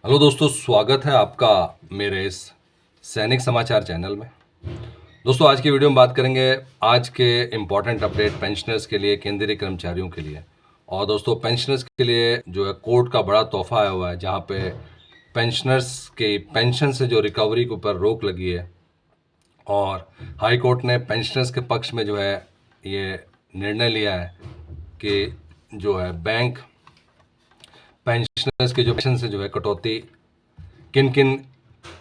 Hello दोस्तों, स्वागत है आपका मेरे इस सैनिक समाचार चैनल में। दोस्तों, आज की वीडियो में बात करेंगे आज के इम्पॉर्टेंट अपडेट पेंशनर्स के लिए, केंद्रीय कर्मचारियों के लिए। और दोस्तों, पेंशनर्स के लिए जो है कोर्ट का बड़ा तोहफा आया हुआ है, जहां पे पेंशनर्स के पेंशन से जो रिकवरी के ऊपर रोक लगी है और हाई कोर्ट ने पेंशनर्स के पक्ष में जो है ये निर्णय लिया है कि जो है बैंक पेंशनर्स के जो पेंशन से जो है कटौती किन किन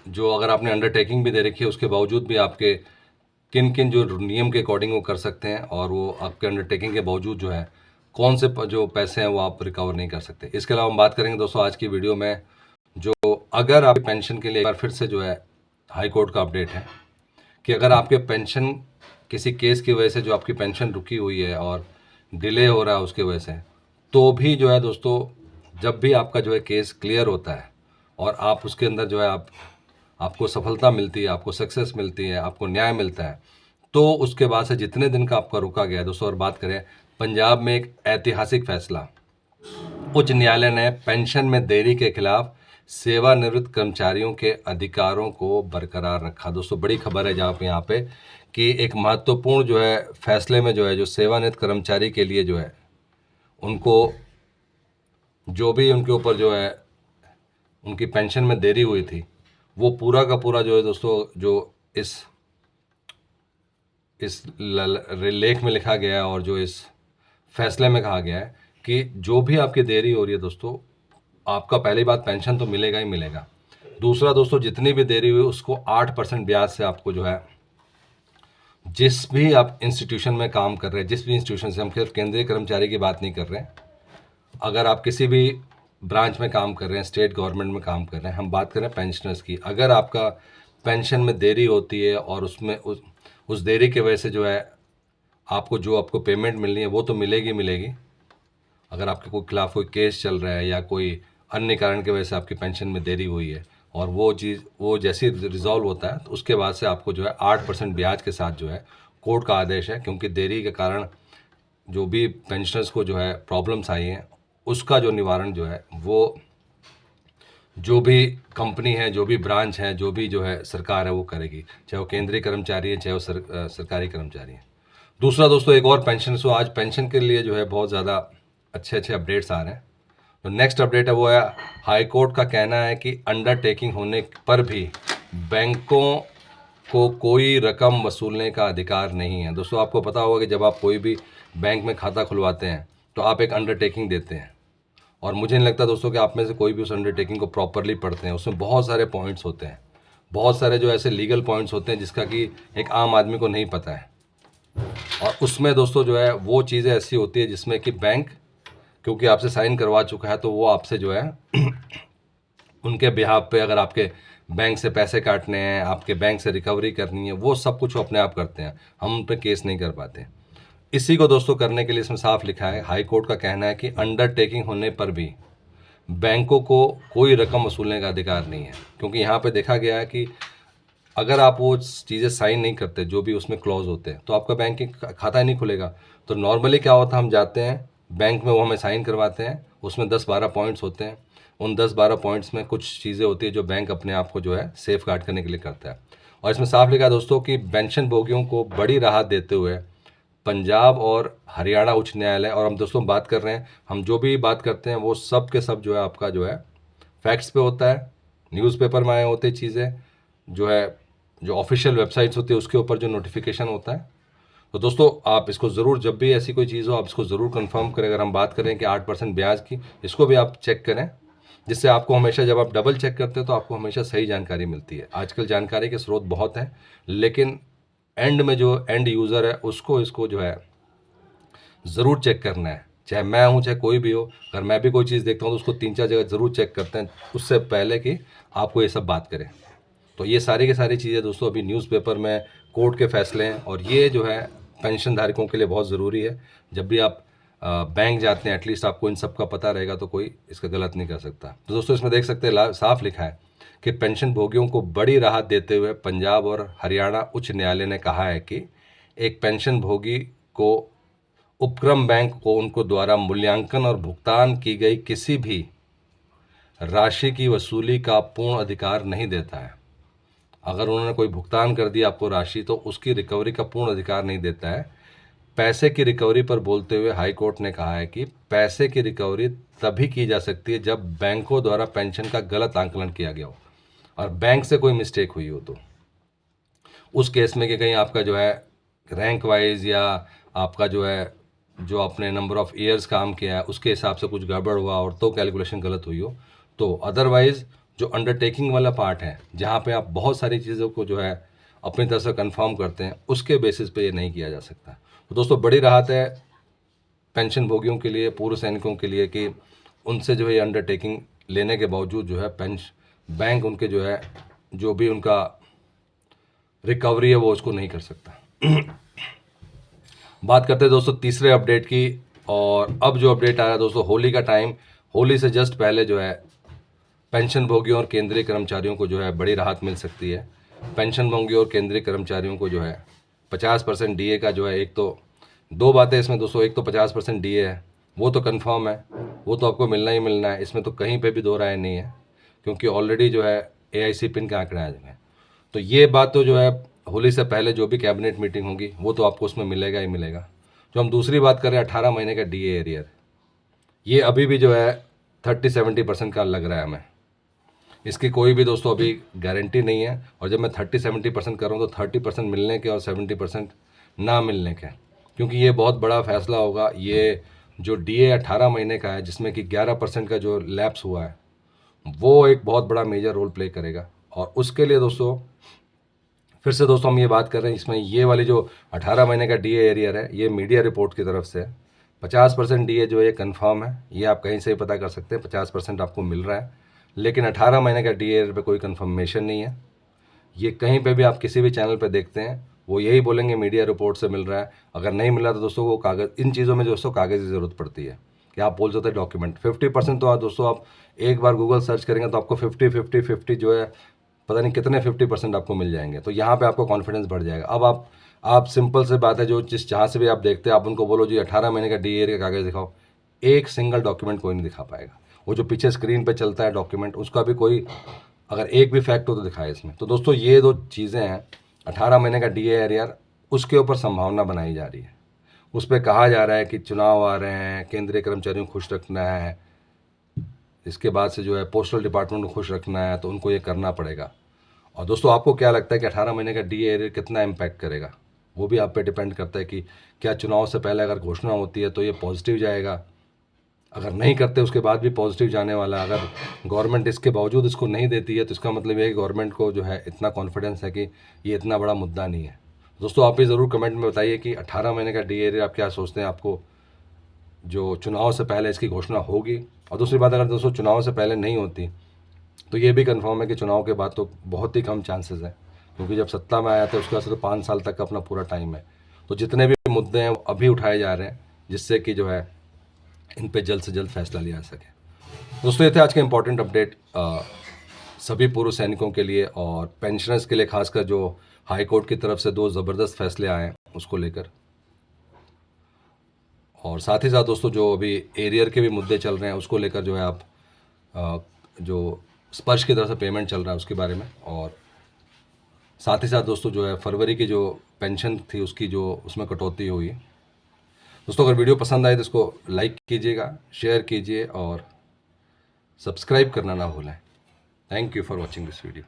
जो अगर आपने अंडरटेकिंग भी दे रखी है उसके बावजूद भी आपके किन किन जो नियम के अकॉर्डिंग वो कर सकते हैं, और वो आपके अंडरटेकिंग के बावजूद जो है कौन से जो पैसे हैं वो आप रिकवर नहीं कर सकते। इसके अलावा हम बात करेंगे दोस्तों आज की वीडियो में, जो अगर आप पेंशन के लिए एक बार फिर से जो है हाई कोर्ट का अपडेट है कि अगर आपके पेंशन किसी केस की वजह से जो आपकी पेंशन रुकी हुई है और डिले हो रहा है उसकी वजह से, तो भी जो है दोस्तों, जब भी आपका जो है केस क्लियर होता है और आप उसके अंदर जो है आपको सफलता मिलती है, आपको सक्सेस मिलती है, आपको न्याय मिलता है, तो उसके बाद से जितने दिन का आपका रुका गया है दोस्तों। और बात करें पंजाब में एक ऐतिहासिक फैसला, उच्च न्यायालय ने पेंशन में देरी के खिलाफ सेवानिवृत्त कर्मचारियों के अधिकारों को बरकरार रखा। दोस्तों, बड़ी खबर है जहाँ पे यहाँ पे कि एक महत्वपूर्ण जो है फैसले में जो है जो सेवानिवृत्त कर्मचारी के लिए जो है उनको जो भी उनके ऊपर जो है उनकी पेंशन में देरी हुई थी, वो पूरा का पूरा जो है दोस्तों, जो इस लेख में लिखा गया है और जो इस फैसले में कहा गया है कि जो भी आपकी देरी हो रही है दोस्तों, आपका पहली बात पेंशन तो मिलेगा ही मिलेगा। दूसरा दोस्तों, जितनी भी देरी हुई उसको 8% ब्याज से आपको जो है, जिस भी आप इंस्टीट्यूशन में काम कर रहे हैं, जिस भी इंस्टीट्यूशन से, हम सिर्फ केंद्रीय कर्मचारी की बात नहीं कर रहे हैं, अगर आप किसी भी ब्रांच में काम कर रहे हैं, स्टेट गवर्नमेंट में काम कर रहे हैं, हम बात कर रहे हैं पेंशनर्स की, अगर आपका पेंशन में देरी होती है और उसमें उस देरी की वजह से जो है आपको पेमेंट मिलनी है वो तो मिलेगी मिलेगी। अगर आपके कोई खिलाफ कोई केस चल रहा है या कोई अन्य कारण की वजह से आपकी पेंशन में देरी हुई है और वो जैसे रिजॉल्व होता है तो उसके बाद से आपको जो है 8% ब्याज के साथ जो है, कोर्ट का आदेश है, क्योंकि देरी के कारण जो भी पेंशनर्स को जो है प्रॉब्लम्स आई हैं उसका जो निवारण जो है वो जो भी कंपनी है, जो भी ब्रांच है, जो भी जो है सरकार है वो करेगी, चाहे वो केंद्रीय कर्मचारी है, चाहे वो सरकारी कर्मचारी है। दूसरा दोस्तों, एक और पेंशन, सो आज पेंशन के लिए जो है बहुत ज़्यादा अच्छे अच्छे अपडेट्स आ रहे हैं। तो नेक्स्ट अपडेट है वो है, हाई कोर्ट का कहना है कि अंडरटेकिंग होने पर भी बैंकों को कोई रकम वसूलने का अधिकार नहीं है। दोस्तों, आपको पता होगा कि जब आप कोई भी बैंक में खाता खुलवाते हैं तो आप एक अंडरटेकिंग देते हैं, और मुझे नहीं लगता दोस्तों कि आप में से कोई भी उस अंडरटेकिंग को प्रॉपरली पढ़ते हैं। उसमें बहुत सारे पॉइंट्स होते हैं, बहुत सारे जो ऐसे लीगल पॉइंट्स होते हैं जिसका कि एक आम आदमी को नहीं पता है। और उसमें दोस्तों जो है वो चीज़ें ऐसी होती है जिसमें कि बैंक क्योंकि आपसे साइन करवा चुका है, तो वो आपसे जो है उनके बिहाफ पे, अगर आपके बैंक से पैसे काटने हैं, आपके बैंक से रिकवरी करनी है, वो सब कुछ वो अपने आप करते हैं, हम उन पर केस नहीं कर पाते। इसी को दोस्तों करने के लिए इसमें साफ लिखा है, हाई कोर्ट का कहना है कि अंडरटेकिंग होने पर भी बैंकों को कोई रकम वसूलने का अधिकार नहीं है। क्योंकि यहाँ पे देखा गया है कि अगर आप वो चीज़ें साइन नहीं करते, जो भी उसमें क्लॉज होते हैं, तो आपका बैंकिंग खाता ही नहीं खुलेगा। तो नॉर्मली क्या होता है, हम जाते हैं बैंक में, वो हमें साइन करवाते हैं, उसमें 10-12 पॉइंट्स होते हैं, उन 10-12 पॉइंट्स में कुछ चीज़ें होती है जो बैंक अपने आप को जो है सेफ गार्ड करने के लिए करता है। और इसमें साफ लिखा है दोस्तों कि पेंशन भोगियों को बड़ी राहत देते हुए पंजाब और हरियाणा उच्च न्यायालय, और हम दोस्तों बात कर रहे हैं, हम जो भी बात करते हैं वो सब के सब जो है आपका जो है फैक्ट्स पे होता है, न्यूज़पेपर में आए होते चीज़ें, जो है जो ऑफिशियल वेबसाइट्स होती है उसके ऊपर जो नोटिफिकेशन होता है। तो दोस्तों, आप इसको ज़रूर, जब भी ऐसी कोई चीज़ हो आप इसको ज़रूर कंफर्म करें। अगर हम बात करें कि 8% ब्याज की, इसको भी आप चेक करें, जिससे आपको हमेशा, जब आप डबल चेक करते हैं तो आपको हमेशा सही जानकारी मिलती है। आजकल जानकारी के स्रोत बहुत हैं, लेकिन एंड में जो एंड यूज़र है उसको इसको जो है ज़रूर चेक करना है। चाहे मैं हूँ, चाहे कोई भी हो, अगर मैं भी कोई चीज़ देखता हूँ तो उसको 3-4 जगह ज़रूर चेक करते हैं उससे पहले कि आपको ये सब बात करें। तो ये सारी की सारी चीज़ें दोस्तों अभी न्यूज़पेपर में कोर्ट के फैसले हैं, और ये जो है पेंशन धारकों के लिए बहुत ज़रूरी है। जब भी आप बैंक जाते हैं, एटलीस्ट आपको इन सब का पता रहेगा, तो कोई इसका गलत नहीं कर सकता। तो दोस्तों, इसमें देख सकते हैं साफ लिखा है कि पेंशन भोगियों को बड़ी राहत देते हुए पंजाब और हरियाणा उच्च न्यायालय ने कहा है कि एक पेंशन भोगी को उपक्रम बैंक को उनको द्वारा मूल्यांकन और भुगतान की गई किसी भी राशि की वसूली का पूर्ण अधिकार नहीं देता है। अगर उन्होंने कोई भुगतान कर दिया आपको राशि, तो उसकी रिकवरी का पूर्ण अधिकार नहीं देता है। पैसे की रिकवरी पर बोलते हुए हाई कोर्ट ने कहा है कि पैसे की रिकवरी तभी की जा सकती है जब बैंकों द्वारा पेंशन का गलत आंकलन किया गया हो और बैंक से कोई मिस्टेक हुई हो। तो उस केस में कि कहीं आपका जो है रैंक वाइज या आपका जो है जो आपने नंबर ऑफ ईयर्स काम किया है उसके हिसाब से कुछ गड़बड़ हुआ और तो कैलकुलेशन गलत हुई हो। तो अदरवाइज जो अंडरटेकिंग वाला पार्ट है, जहाँ पे आप बहुत सारी चीज़ों को जो है अपनी तरफ से कंफर्म करते हैं, उसके बेसिस पे ये नहीं किया जा सकता। तो दोस्तों बड़ी राहत है पेंशन भोगियों के लिए, पूर्व सैनिकों के लिए, कि उनसे जो है अंडरटेकिंग लेने के बावजूद जो है बैंक उनके जो है जो भी उनका रिकवरी है वो उसको नहीं कर सकता। बात करते हैं दोस्तों तीसरे अपडेट की। और अब जो अपडेट आ रहा है दोस्तों, होली का टाइम, होली से जस्ट पहले जो है पेंशन भोगियों और केंद्रीय कर्मचारियों को जो है बड़ी राहत मिल सकती है। पेंशन भोगियों और केंद्रीय कर्मचारियों को जो है 50% डीए का जो है, एक तो दो बातें इसमें दोस्तों, एक तो 50% डीए है, वो तो कंफर्म है, वो तो आपको मिलना ही मिलना है, इसमें तो कहीं पे भी दो राय नहीं है, क्योंकि ऑलरेडी जो है एआईसी पिन के आंकड़े आ जाए। तो ये बात तो जो है होली से पहले जो भी कैबिनेट मीटिंग होगी वो तो आपको उसमें मिलेगा ही मिलेगा। जो हम दूसरी बात करें 18 महीने का डीए एरियर, ये अभी भी जो है 30-70% का लग रहा है हमें। इसकी कोई भी दोस्तों अभी गारंटी नहीं है। और जब मैं 30-70% कर रहा हूँ तो 30% मिलने के और 70% ना मिलने के, क्योंकि ये बहुत बड़ा फैसला होगा। ये जो डीए 18 महीने का है, जिसमें कि 11% का जो लैप्स हुआ है, वो एक बहुत बड़ा मेजर रोल प्ले करेगा। और उसके लिए दोस्तों फिर से दोस्तों हम ये बात कर रहे हैं, इसमें ये वाली जो 18 महीने का डीए एरियर है, ये मीडिया रिपोर्ट की तरफ से है। 50% डीए जो है ये कन्फर्म है, ये आप कहीं से भी पता कर सकते हैं, 50% आपको मिल रहा है। लेकिन 18 महीने का डीए एरियर पर कोई कन्फर्मेशन नहीं है। ये कहीं पे भी आप किसी भी चैनल पे देखते हैं वो यही बोलेंगे मीडिया रिपोर्ट से मिल रहा है। अगर नहीं मिला तो दोस्तों वो कागज़, इन चीज़ों में दोस्तों कागज़ की ज़रूरत पड़ती है कि आप बोल सकते हैं डॉक्यूमेंट। 50% तो दोस्तों आप एक बार गूगल सर्च करेंगे तो आपको 50-50-50 जो है पता नहीं कितने 50% आपको मिल जाएंगे। तो यहाँ पे आपको कॉन्फिडेंस बढ़ जाएगा। अब आप सिंपल से बात है, जो जिस जहाँ से भी आप देखते हैं आप उनको बोलो जी 18 महीने का डीए का कागज़ दिखाओ, एक सिंगल डॉक्यूमेंट कोई नहीं दिखा पाएगा। वो जो पीछे स्क्रीन पे चलता है डॉक्यूमेंट, उसका भी कोई अगर एक भी फैक्ट हो तो दिखाए इसमें। तो दोस्तों ये दो चीज़ें हैं, 18 महीने का डीए एरियर, उसके ऊपर संभावना बनाई जा रही है। उस पर कहा जा रहा है कि चुनाव आ रहे हैं, केंद्रीय कर्मचारियों को खुश रखना है, इसके बाद से जो है पोस्टल डिपार्टमेंट को खुश रखना है, तो उनको ये करना पड़ेगा। और दोस्तों आपको क्या लगता है कि 18 महीने का डीए एरियर कितना इम्पैक्ट करेगा? वो भी आप पे डिपेंड करता है कि क्या चुनाव से पहले अगर घोषणा होती है तो ये पॉजिटिव जाएगा, अगर नहीं करते उसके बाद भी पॉजिटिव जाने वाला है। अगर गवर्नमेंट इसके बावजूद इसको नहीं देती है तो इसका मतलब ये है कि गवर्नमेंट को जो है इतना कॉन्फिडेंस है कि ये इतना बड़ा मुद्दा नहीं है। दोस्तों आप भी ज़रूर कमेंट में बताइए कि 18 महीने का डीए एरियर आप क्या सोचते हैं, आपको जो चुनाव से पहले इसकी घोषणा होगी? और दूसरी बात, अगर दोस्तों चुनाव से पहले नहीं होती तो ये भी कंफर्म है कि चुनाव के बाद तो बहुत ही कम चांसेस है, क्योंकि जब सत्ता में आया था उसके बाद से तो 5 साल तक का अपना पूरा टाइम है। तो जितने भी मुद्दे हैं वो अभी उठाए जा रहे हैं, जिससे कि जो है इन पे जल्द से जल्द फैसला लिया जा सके। दोस्तों ये थे आज के इम्पोर्टेंट अपडेट सभी पूर्व सैनिकों के लिए और पेंशनर्स के लिए, खासकर जो हाई कोर्ट की तरफ से दो ज़बरदस्त फैसले आए हैं उसको लेकर। और साथ ही साथ दोस्तों जो अभी एरियर के भी मुद्दे चल रहे हैं उसको लेकर जो है आप जो स्पर्श की तरफ से पेमेंट चल रहा है उसके बारे में, और साथ ही साथ दोस्तों जो है फरवरी की जो पेंशन थी उसकी जो उसमें कटौती हुई है। दोस्तों अगर वीडियो पसंद आए तो इसको लाइक कीजिएगा, शेयर कीजिए और सब्सक्राइब करना ना भूलें। Thank you for watching this video.